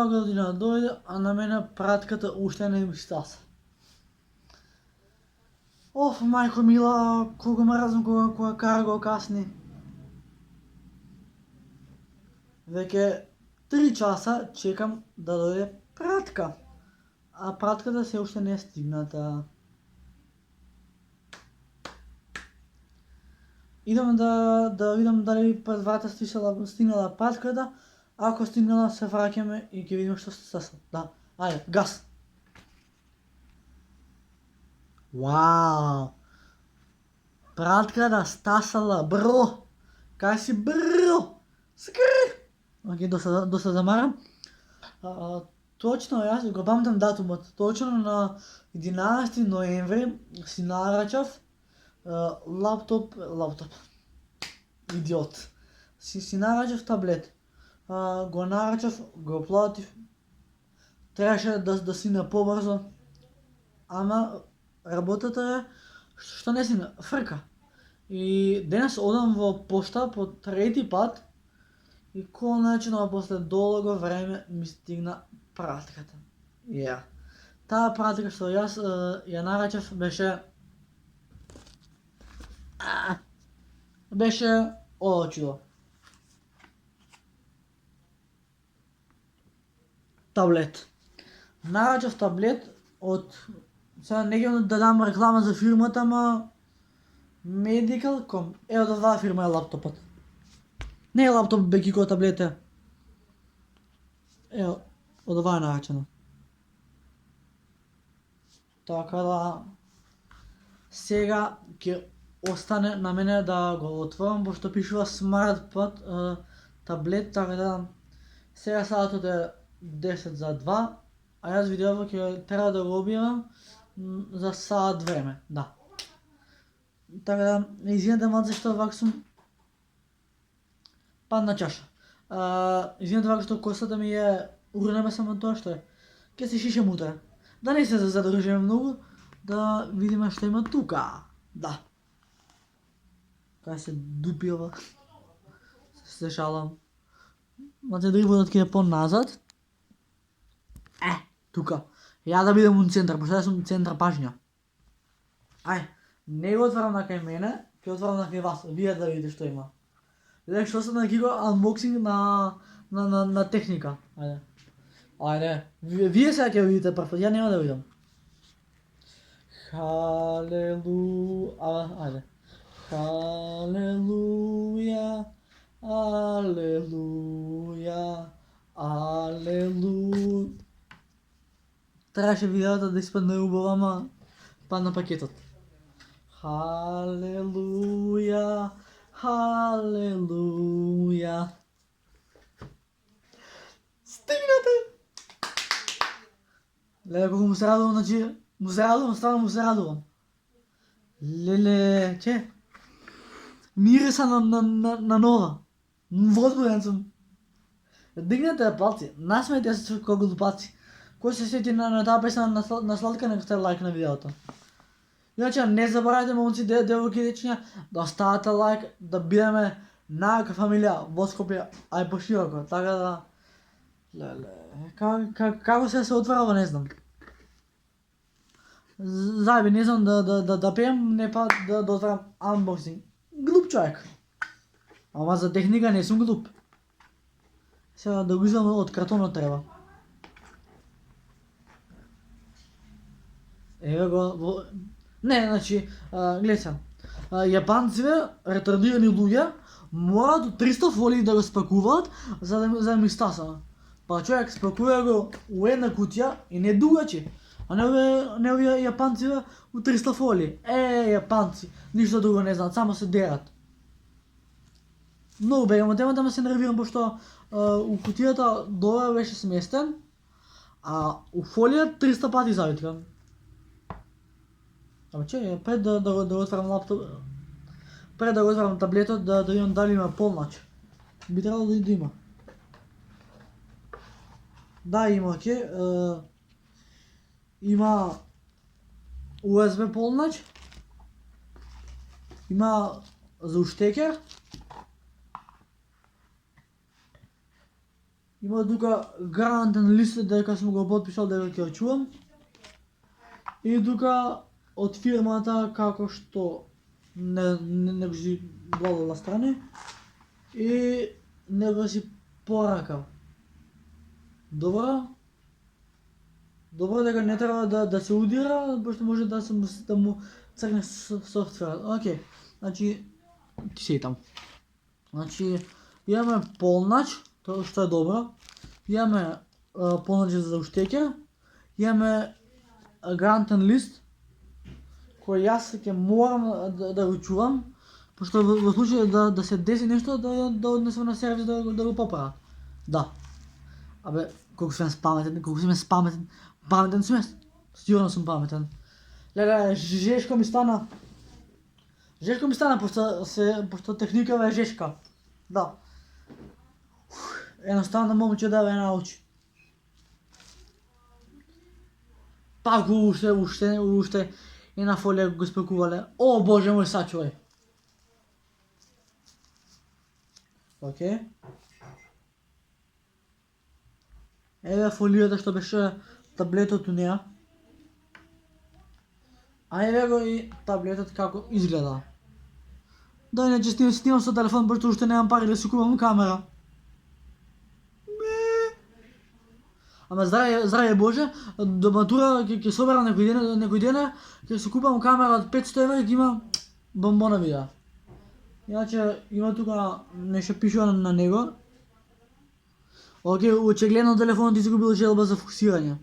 година дојде, а на мене пратката уште не ми стаса. Оф, мајко мила, кога мразам кога карго касни. Веќе 3 часа чекам да дојде пратка. А пратката се уште не е стигната. Идам да видам дали пред врата стигнала пратката. Ако стигнала се враќаме и ќе видиме што се стасува. Да, ајде, газ. Вау! Пратката стасала, бро! Кај си, бро? Скр! Оке, до се замарам. Точно, јас го памтам датумот. Точно на 11 ноември си нарачав лаптоп. Идиот. Си нарачав таблет. Го нарачав, го платив. Требаше да сине побрзо. Ама работата е што не сине, фрка. И денес одам во пошта по трети пат и конечно после долго време ми стигна пратката. Ја. Таа пратка што јас ја нарачав беше очило. Таблет. Нарачав таблет од сега не ќе да дам реклама за фирмата, ама Medicalcom. Ево од оваа фирма е лаптопот. Не е лаптоп беги таблет е. Ево, од оваа е нарачено. Така да сега ќе остане на мене да го отворам, пошто пишува смарт таблет, така да сега саатот е 10 за 2, а јас видеото ќе треба да го објавам за саат време, да. Така да, извинете малце што вака сум падна чаша. Извинете вака што косата ми е урнема, само тоа што е. Ќе се шишем утре. Да не се задржиме многу, да видиме што има тука. Да. Кај се дупи ова. Се шалам. Малце дрибонот ќе е поназад. Тука. Ја да бидам у центар, пошто јас сум центар пажња. Ај, не го отварам на кај мене, ќе отварам на кај вас, вие да видите што има. Видете што се на киго анбоксинг на техника. Ајде. Вие сега ќе видите прв, ја нема да видам. Ајде. Халелуја, алелуја, алелуја. Требаше видеото да испадне убаво, ама падна пакетот. Халелуја, халелуја. Стигнате! Леле, колку му се радувам, значи, стварно му се радувам. Леле, че? Мириса на нова. Возбуден сум. Дигнете палци, насмејте се како глупаци. Кој се сети на таа песна на Сладка, нека стави лайк на видеото. Иначе не заборавајте, момци, девојки и дечиња, да оставате лайк, да бидеме најака фамилија во Скопје, а и пошироко. Така да, леле, како се отварава, не знам. Зајби, не знам да пеем, не па да отварам анбоксинг. Глуп човек. Ама за техника не сум глуп. Сега да го извадам од картонот треба. Еве го не, значи, гледај се. Јапанците, ретардирани луѓе, мораат до 300 фолии да го спакуваат за да ми стаса. Па човек спакува го у една кутија и не дугачи. А не овие јапанци у 300 фолии. Јапанци, ништо друго не знаат, само се дерат. Многу бегам од темата, ама се нервирам, пошто у кутијата доле беше сместен, а у фолија 300 пати завиткан. Ама че, пред да го отварам лаптоп, пред да го отварам таблетот, да видам дали има полнач. Би требало да има. Да, има, ке. Има USB полнач. Има за уштекер. Има тук гарантен лист дека сум го подпишал дека ќе чувам. И тук од фирмата како што не го си гледала страни и не го си поракал. Добро? Добро дека не треба да се удира, пошто може да му црне софтверот. Океј, значи ти си таму. Значи имаме полнач, тоа што е добро. Имаме полнач за уштекер, имаме гарантен лист кој јас ќе морам да го чувам, пошто во случај да се деси нешто да однесам на сервис да го поправат. Да. Абе, колку сум паметен, паметен сум јас. Сигурно сум паметен. Леле, жешко ми стана, пошто техникава е жешка. Да. Едноставно момче да ве научи. Пак уште една фолија го спекувале. О, боже мој, сачувај. Океј. Еве фолијата што беше таблетот у неа. А еве го и таблетот како изгледа. Да, иначе снимам со телефон, пошто уште немам пари да си купам камера. Ама здравје Боже, до матура ќе соберам некој ден, ќе си купам камера од 500 евра и ќе има бомбона видео. Иначе има тука нешто пишува на него. Океј, очигледно телефонот изгубил желба за фокусирање.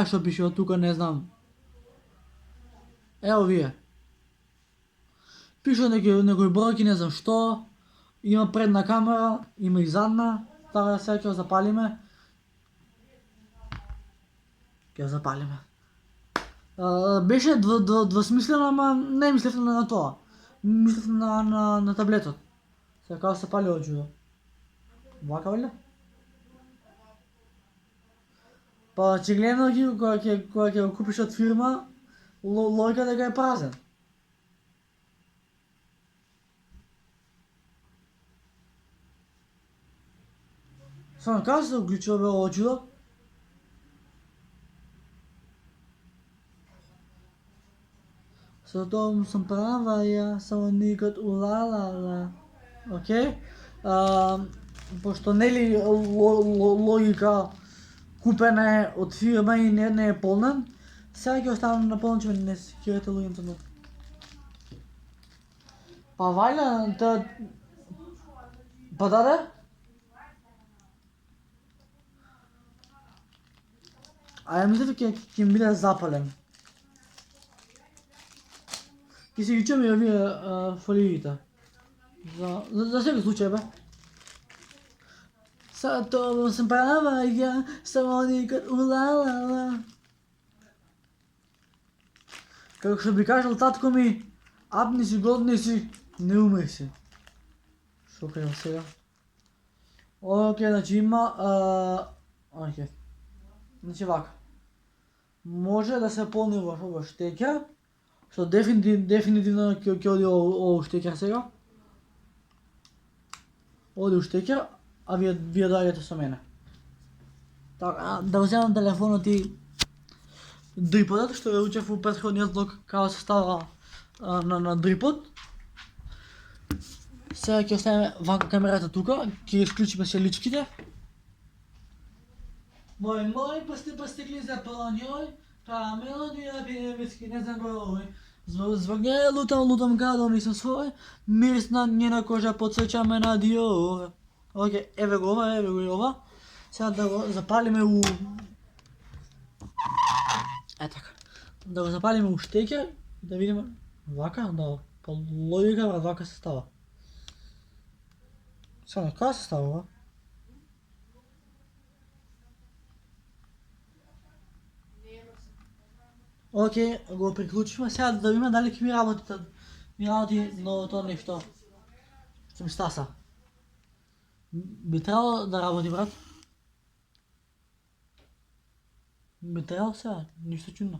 Што пишува тука, не знам. Ево вие. Пишува некои бројки, не знам што. Има предна камера, има и задна. Така сега ќе запалиме. Беше двосмислено, ама не мислев на тоа. Мислев на таблетот. Сега како се пали од чудо. Вака вели? Па очигледно кога ќе го купиш од фирма, логика дека е празен. Само како се уклучува бе ово чудо? Со тоа сум права ја, само никот улалала. Океј? Пошто нели логика купена е од фирма и не е полнен, сега ќе оставам на полниче, не секирате луѓето на. Па вајле, па да. А ја мислев ќе ми биде запален. Ќе си ги чуем и овие фолиите. За секој случај бе. Со тоа сум права ја, само никот улалала. Како што би кажал татко ми, апни си, годни си, не умеј си. Шо кажам сега? Океј, значи има... Океј. Значи вака. Може да се полни во штекер, што дефинитивно ќе оди ово штекер сега. Оди у штекер, а вие доаѓате со мене. Така, да вземам телефонот и дриподот, што ве учев у претходниот влог како се става на дрипод. Сега ќе оставиме вака камерата тука, ќе исклучиме селичките. Мој, пасти клиза по њој, та мелодија пиевицки, не знам кој овој. Звук не лутам гадо, нисам свој, мирис на njena кожа подсеќа ме на Диор. Океј, еве го и ова. Сега да го запалиме у... така. Да го запалиме у штекер и да видиме... Вака? Да, по логика брат, вака се става. Само, како се става ова? Океј, го приклучиме. Сега да видиме дали ќе ми работи новото нешто. Што ми стаса. Би требало да работи, брат. Би требало сега, ништо чудно.